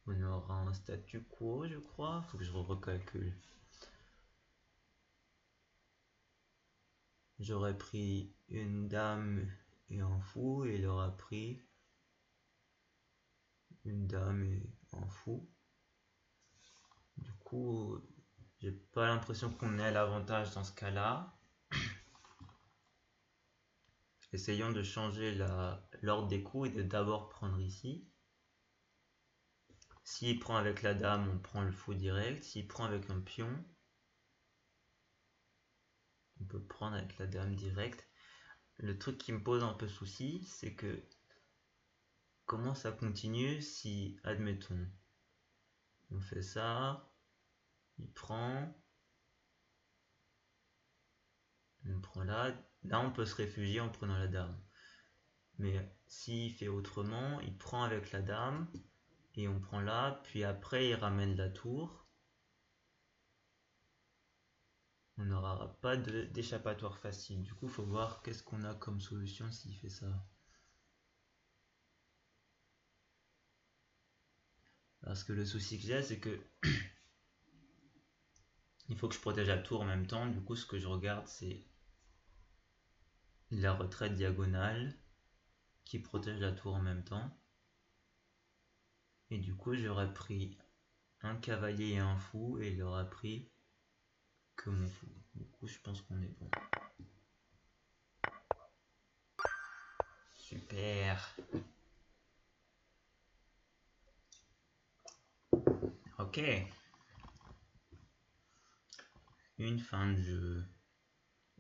on aura un statu quo, je crois. Faut que je recalcule. J'aurais pris une dame et un fou, et il aura pris une dame et un fou. Du coup, j'ai pas l'impression qu'on ait l'avantage dans ce cas-là. Essayons de changer l'ordre des coups et de d'abord prendre ici. S'il prend avec la dame, on prend le fou direct. S'il prend avec un pion, on peut prendre avec la dame direct. Le truc qui me pose un peu souci, c'est que comment ça continue si, admettons, on fait ça, il prend, on prend là on peut se réfugier en prenant la dame. Mais s'il fait autrement, il prend avec la dame et on prend là, puis après il ramène la tour. On n'aura pas d'échappatoire facile. Du coup, il faut voir qu'est-ce qu'on a comme solution s'il fait ça. Parce que le souci que j'ai, c'est que il faut que je protège la tour en même temps. Du coup, ce que je regarde, c'est la retraite diagonale qui protège la tour en même temps. Et du coup, j'aurais pris un cavalier et un fou, et il aura pris que mon fou. Du coup, je pense qu'on est bon. Super. Ok. Une fin de jeu.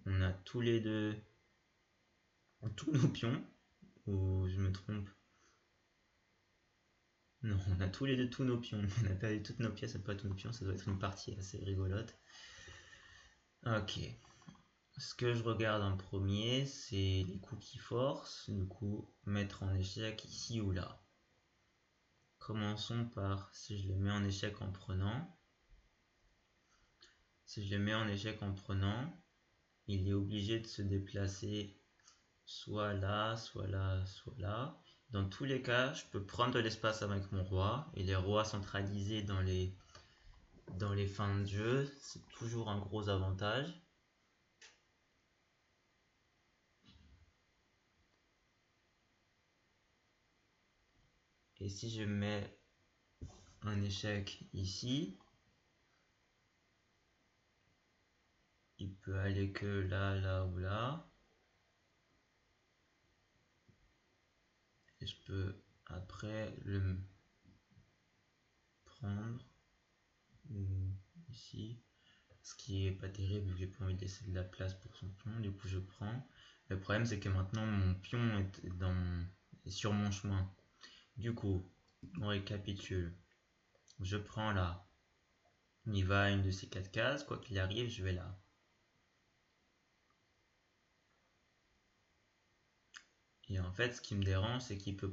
On a tous les deux tous nos pions. Ou je me trompe? Non, on a tous les deux tous nos pions. On a perdu toutes nos pièces, pas tous nos pions. Ça doit être une partie assez rigolote. Ok. Ce que je regarde en premier, c'est les coups qui forcent. Du coup, mettre en échec ici ou là. Commençons par si je le mets en échec en prenant. Si je le mets en échec en prenant, il est obligé de se déplacer soit là, soit là, soit là. Dans tous les cas, je peux prendre de l'espace avec mon roi. Et les rois centralisés dans les fins de jeu, c'est toujours un gros avantage. Et si je mets un échec ici, il peut aller que là, là ou là. Et je peux après le prendre ici. Ce qui est pas terrible vu que j'ai pas envie de laisser de la place pour son pion. Du coup, je prends. Le problème, c'est que maintenant mon pion est sur mon chemin. Du coup, on récapitule. Je prends là. Il va à une de ces 4 cases. Quoi qu'il arrive, je vais là. Et en fait, ce qui me dérange, c'est qu'il peut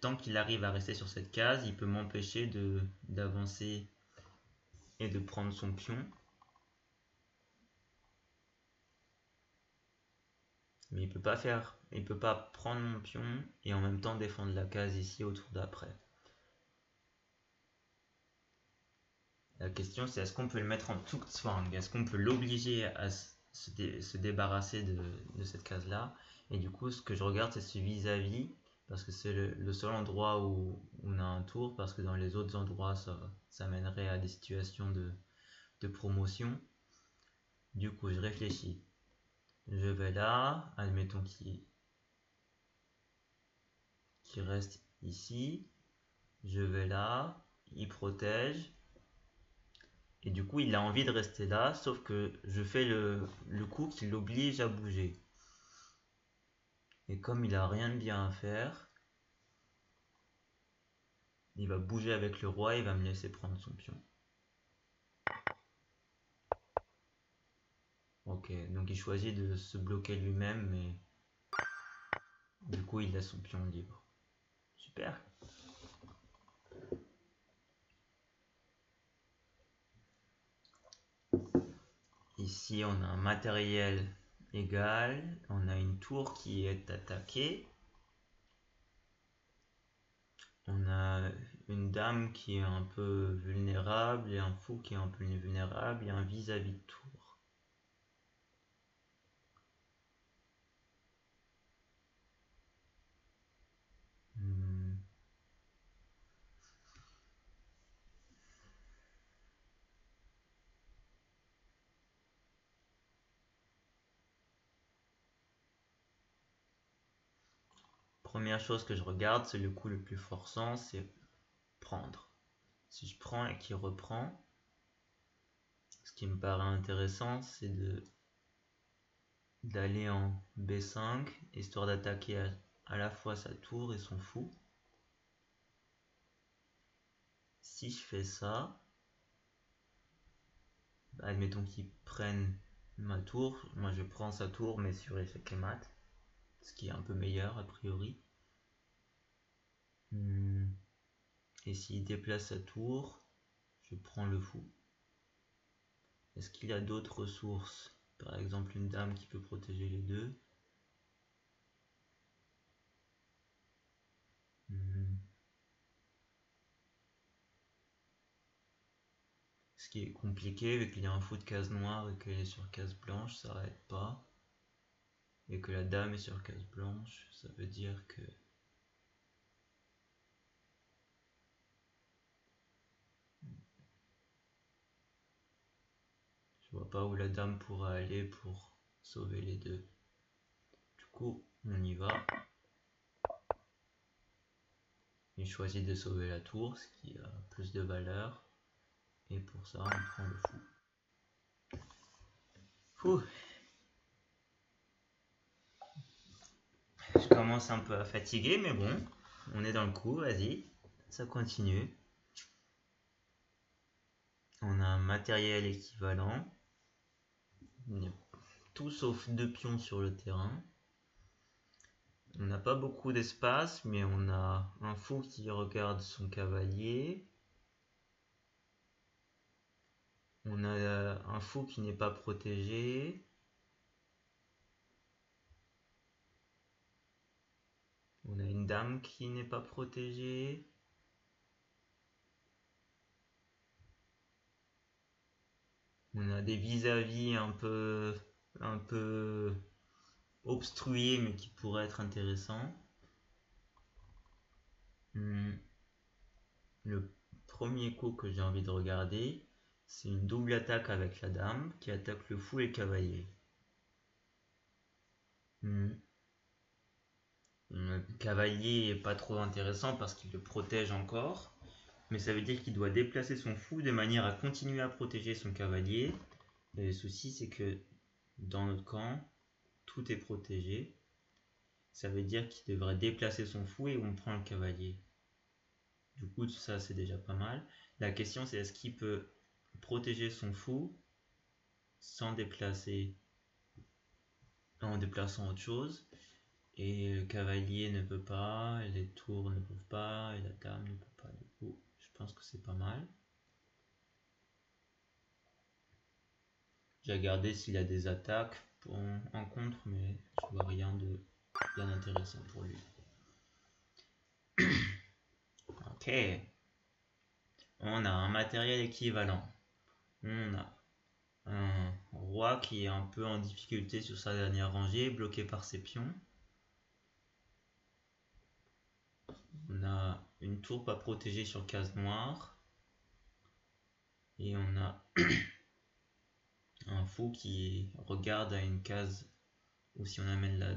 tant qu'il arrive à rester sur cette case, il peut m'empêcher d'avancer et de prendre son pion. Mais il peut pas prendre mon pion et en même temps défendre la case ici au tour d'après. La question c'est est-ce qu'on peut le mettre en Zugzwang? Est-ce qu'on peut l'obliger à se débarrasser de cette case là? Et du coup ce que je regarde c'est ce vis-à-vis parce que c'est le seul endroit où on a un tour parce que dans les autres endroits ça mènerait à des situations de promotion. Du coup je réfléchis. Je vais là, admettons qu'il reste ici. Je vais là, il protège. Et du coup, il a envie de rester là, sauf que je fais le coup qui l'oblige à bouger. Et comme il a rien de bien à faire, il va bouger avec le roi et il va me laisser prendre son pion. Ok, donc il choisit de se bloquer lui-même, mais du coup, il laisse son pion libre. Super. Ici, on a un matériel égal, on a une tour qui est attaquée. On a une dame qui est un peu vulnérable et un fou qui est un peu vulnérable et un vis-à-vis de tour. Première chose que je regarde, c'est le coup le plus forçant, c'est prendre. Si je prends et qu'il reprend, ce qui me paraît intéressant, c'est d'aller en B5, histoire d'attaquer à la fois sa tour et son fou. Si je fais ça, admettons qu'il prenne ma tour, moi je prends sa tour mais sur échec et mat, ce qui est un peu meilleur a priori. Et s'il déplace sa tour, je prends le fou. Est-ce qu'il y a d'autres ressources? Par exemple une dame qui peut protéger les deux. Ce qui est compliqué, vu qu'il y a un fou de case noire et qu'elle est sur case blanche, ça n'arrête pas. Et que la dame est sur case blanche, ça veut dire que... Je vois pas où la dame pourra aller pour sauver les deux. Du coup, on y va. Il choisit de sauver la tour, ce qui a plus de valeur. Et pour ça, on prend le fou. Ouh. Je commence un peu à fatiguer, mais bon, on est dans le coup, vas-y, ça continue. On a un matériel équivalent. Tout sauf 2 pions sur le terrain. On n'a pas beaucoup d'espace, mais on a un fou qui regarde son cavalier. On a un fou qui n'est pas protégé. On a une dame qui n'est pas protégée. On a des vis-à-vis un peu obstrués, mais qui pourraient être intéressants. Le premier coup que j'ai envie de regarder, c'est une double attaque avec la dame qui attaque le fou et le cavalier. Le cavalier est pas trop intéressant parce qu'il le protège encore, mais ça veut dire qu'il doit déplacer son fou de manière à continuer à protéger son cavalier. Et le souci, c'est que dans notre camp, tout est protégé. Ça veut dire qu'il devrait déplacer son fou et on prend le cavalier. Du coup, ça c'est déjà pas mal. La question c'est est-ce qu'il peut protéger son fou sans déplacer, en déplaçant autre chose. Et le cavalier ne peut pas, et les tours ne peuvent pas, et la dame ne peut pas. Du coup, je pense que c'est pas mal. J'ai regardé s'il y a des attaques en contre, mais je vois rien de bien intéressant pour lui. Ok. On a un matériel équivalent. On a un roi qui est un peu en difficulté sur sa dernière rangée, bloqué par ses pions. On a une tour pas protégée sur case noire. Et on a un fou qui regarde à une case où si on amène la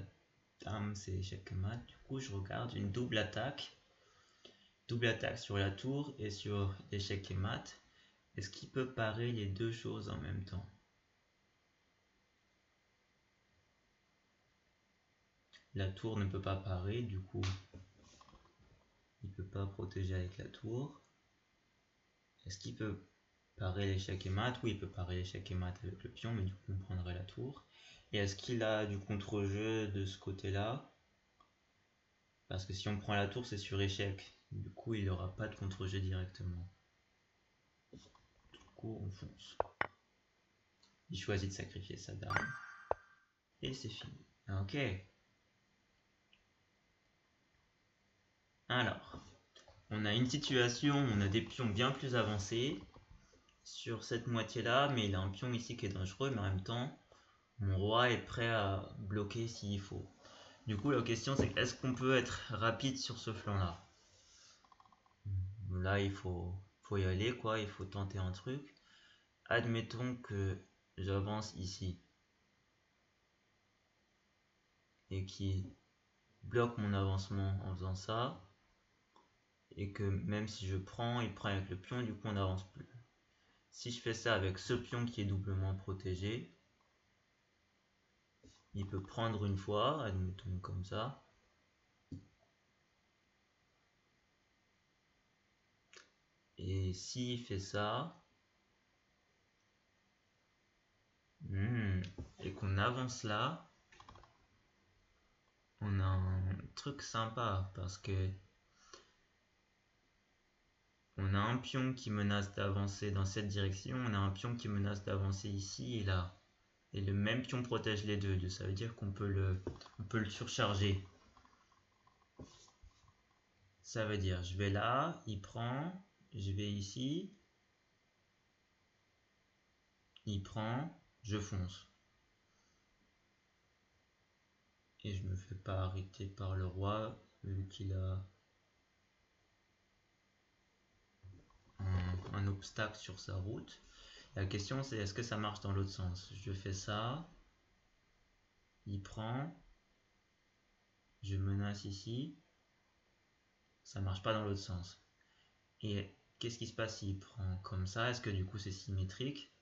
dame, c'est échec mat. Du coup, je regarde une double attaque. Double attaque sur la tour et sur l'échec et mat. Est-ce qu'il peut parer les deux choses en même temps? La tour ne peut pas parer, du coup, il ne peut pas protéger avec la tour. Est-ce qu'il peut parer l'échec et mat? Oui, il peut parer l'échec et mat avec le pion, mais du coup, on prendrait la tour. Et est-ce qu'il a du contre-jeu de ce côté-là? Parce que si on prend la tour, c'est sur échec. Du coup, il n'aura pas de contre-jeu directement. Du coup, on fonce. Il choisit de sacrifier sa dame. Et c'est fini. Ok. Alors, on a une situation où on a des pions bien plus avancés sur cette moitié-là, mais il a un pion ici qui est dangereux, mais en même temps, mon roi est prêt à bloquer s'il faut. Du coup, la question c'est est-ce qu'on peut être rapide sur ce flanc-là? Là, il faut y aller, quoi. Il faut tenter un truc. Admettons que j'avance ici et qu'il bloque mon avancement en faisant ça, et que même si je prends, il prend avec le pion, du coup on n'avance plus. Si je fais ça avec ce pion qui est doublement protégé, il peut prendre une fois, admettons comme ça. Et s'il fait ça, et qu'on avance là, on a un truc sympa parce que on a un pion qui menace d'avancer dans cette direction, on a un pion qui menace d'avancer ici et là. Et le même pion protège les deux, ça veut dire qu'on peut le surcharger. Ça veut dire, je vais là, il prend, je vais ici, il prend, je fonce. Et je me fais pas arrêter par le roi, vu qu'il a un obstacle sur sa route. La question c'est est-ce que ça marche dans l'autre sens? Je fais ça, il prend, je menace ici, Ça marche pas dans l'autre sens. Et qu'est-ce qui se passe s'il prend comme ça? Est-ce que du coup c'est symétrique?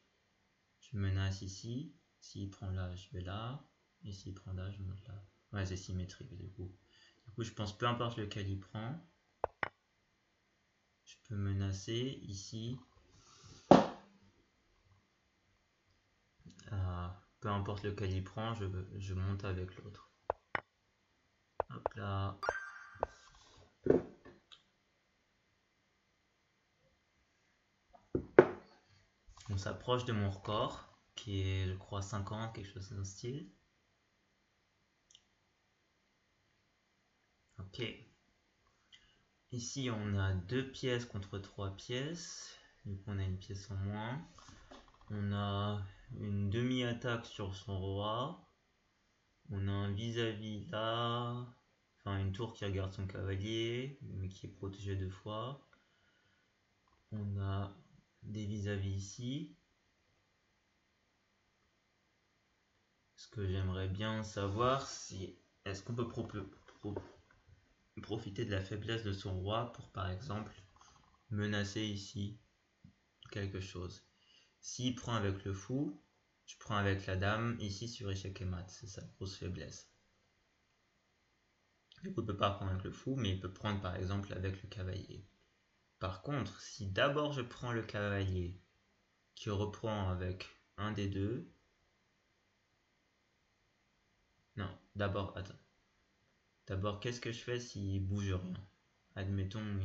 Je menace ici. S'il prend là, je vais là. Et s'il prend là, je monte là. Ouais, c'est symétrique du coup. Du coup, je pense peu importe lequel il prend, je peux menacer ici. Peu importe lequel il prend, je monte avec l'autre. Hop là. On s'approche de mon record, qui est, je crois, 50, quelque chose dans ce style. Ok. Ici, on a 2 pièces contre 3 pièces. Du coup, on a une pièce en moins. On a une demi-attaque sur son roi. On a un vis-à-vis là. Enfin, une tour qui regarde son cavalier, mais qui est protégée 2 fois. On a des vis-à-vis ici. Ce que j'aimerais bien savoir, c'est est-ce qu'on peut profiter de la faiblesse de son roi pour, par exemple, menacer ici quelque chose. S'il prend avec le fou, je prends avec la dame ici sur échec et mat. C'est sa grosse faiblesse. Du coup, il ne peut pas prendre avec le fou, mais il peut prendre par exemple avec le cavalier. Par contre, si d'abord je prends le cavalier qui reprend avec un des deux. Non, d'abord, attends. D'abord, qu'est-ce que je fais s'il bouge rien? Admettons,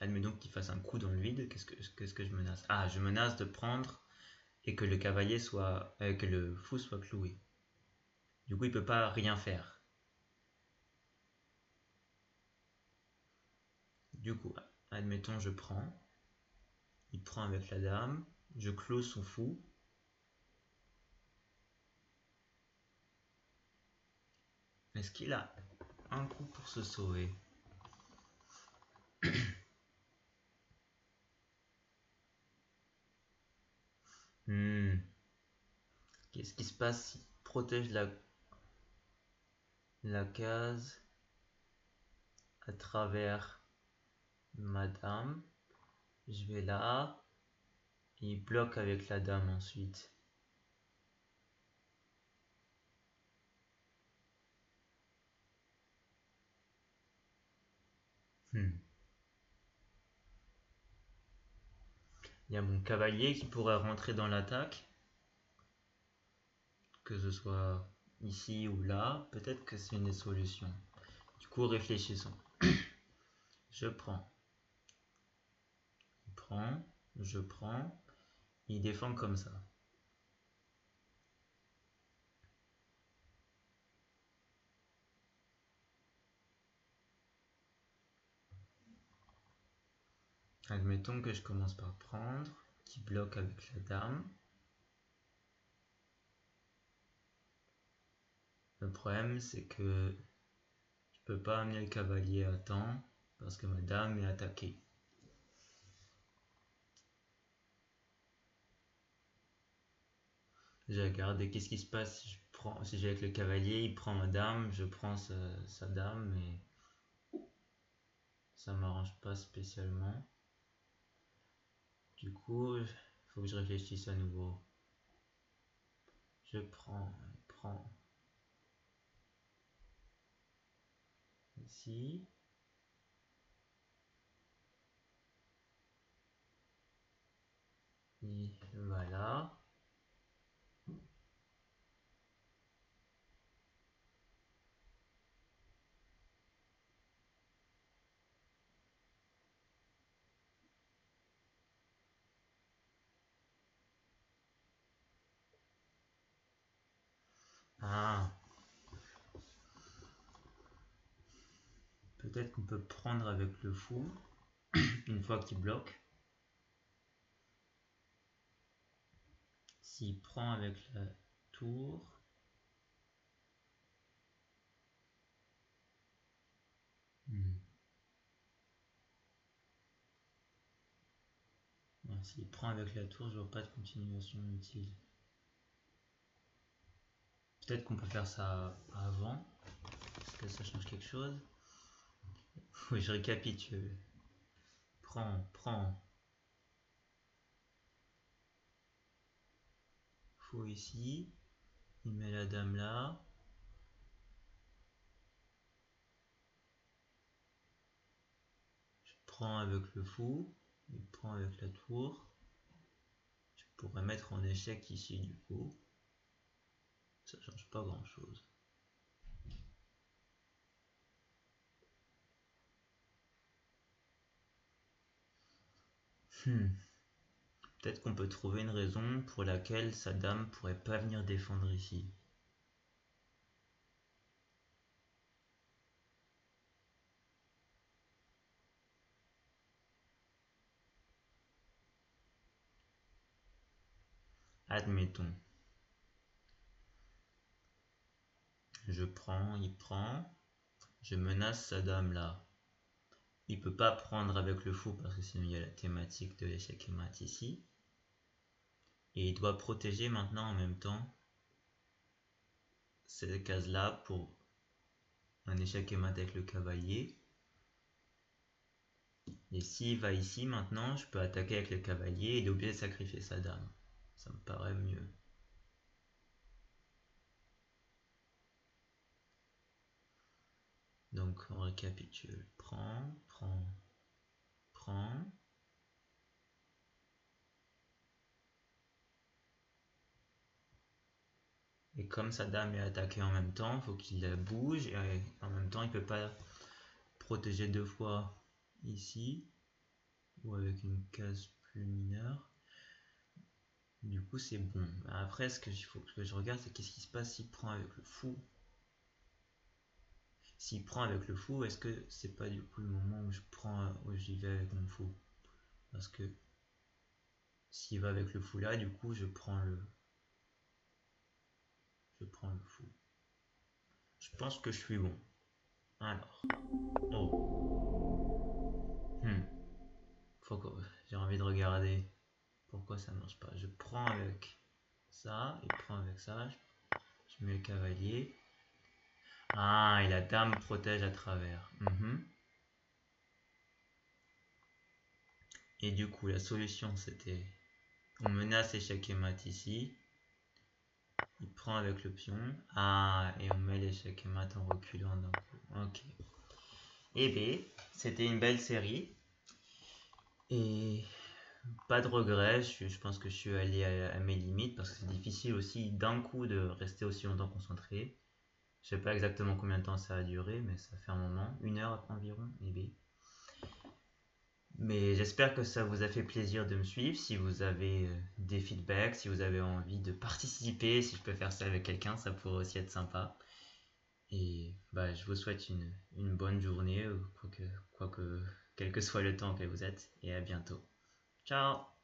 admettons qu'il fasse un coup dans le vide. Qu'est-ce que je menace? Ah, je menace de prendre et que le cavalier soit, que le fou soit cloué. Du coup, il peut pas rien faire. Du coup, admettons, je prends. Il prend avec la dame. Je close son fou. Est-ce qu'il a un coup pour se sauver? Qu'est-ce qui se passe s'il protège la case à travers ma dame? Je vais là. Et il bloque avec la dame ensuite. Il y a mon cavalier qui pourrait rentrer dans l'attaque. Que ce soit ici ou là. Peut-être que c'est une des solutions. Du coup, réfléchissons. Je prends. Il prend. Je prends. Il défend comme ça. Admettons que je commence par prendre. Qui bloque avec la dame. Le problème, c'est que je peux pas amener le cavalier à temps parce que ma dame est attaquée. J'ai regardé qu'est-ce qui se passe si j'ai avec le cavalier, il prend ma dame, je prends sa dame, mais ça m'arrange pas spécialement. Du coup, il faut que je réfléchisse à nouveau. Je prends, ici. Et voilà. Ah, peut-être qu'on peut prendre avec le fou une fois qu'il bloque. S'il prend avec la tour. S'il prend avec la tour, je vois pas de continuation utile. Peut-être qu'on peut faire ça avant. Est-ce que ça change quelque chose? Oui, je récapitule. Prends. Fou ici. Il met la dame là. Je prends avec le fou. Il prend avec la tour. Je pourrais mettre en échec ici du coup. Ça change pas grand chose. Peut-être qu'on peut trouver une raison pour laquelle sa dame pourrait pas venir défendre ici. Admettons. Je prends, il prend. Je menace sa dame là. Il peut pas prendre avec le fou parce que sinon il y a la thématique de l'échec et mat ici. Et il doit protéger maintenant en même temps cette case là pour un échec et mat avec le cavalier. Et s'il va ici maintenant, je peux attaquer avec le cavalier et il est obligé de sacrifier sa dame. Ça me paraît mieux. Donc on récapitule. Prends. Et comme sa dame est attaquée en même temps, il faut qu'il la bouge et en même temps il peut pas protéger deux fois ici ou avec une case plus mineure. Du coup c'est bon. Après ce qu'il faut que je regarde c'est qu'est-ce qui se passe s'il prend avec le fou. S'il prend avec le fou, est-ce que c'est pas du coup le moment où j'y vais avec mon fou? Parce que s'il va avec le fou là, du coup je prends le fou. Je pense que je suis bon. Alors. Oh. J'ai envie de regarder pourquoi ça marche pas. Je prends avec ça, il prend avec ça. Je mets le cavalier. Ah, et la dame protège à travers. Et du coup, la solution c'était on menace échec et mat ici. Il prend avec le pion. Ah, et on met l'échec et mat en reculant d'un coup. Ok. Et B, c'était une belle série. Et pas de regret, je pense que je suis allé à mes limites parce que c'est difficile aussi d'un coup de rester aussi longtemps concentré. Je sais pas exactement combien de temps ça a duré, mais ça fait un moment, 1 heure environ, et B. Mais j'espère que ça vous a fait plaisir de me suivre. Si vous avez des feedbacks, si vous avez envie de participer, si je peux faire ça avec quelqu'un, ça pourrait aussi être sympa. Et bah, je vous souhaite une bonne journée, quel que soit le temps que vous êtes, et à bientôt. Ciao!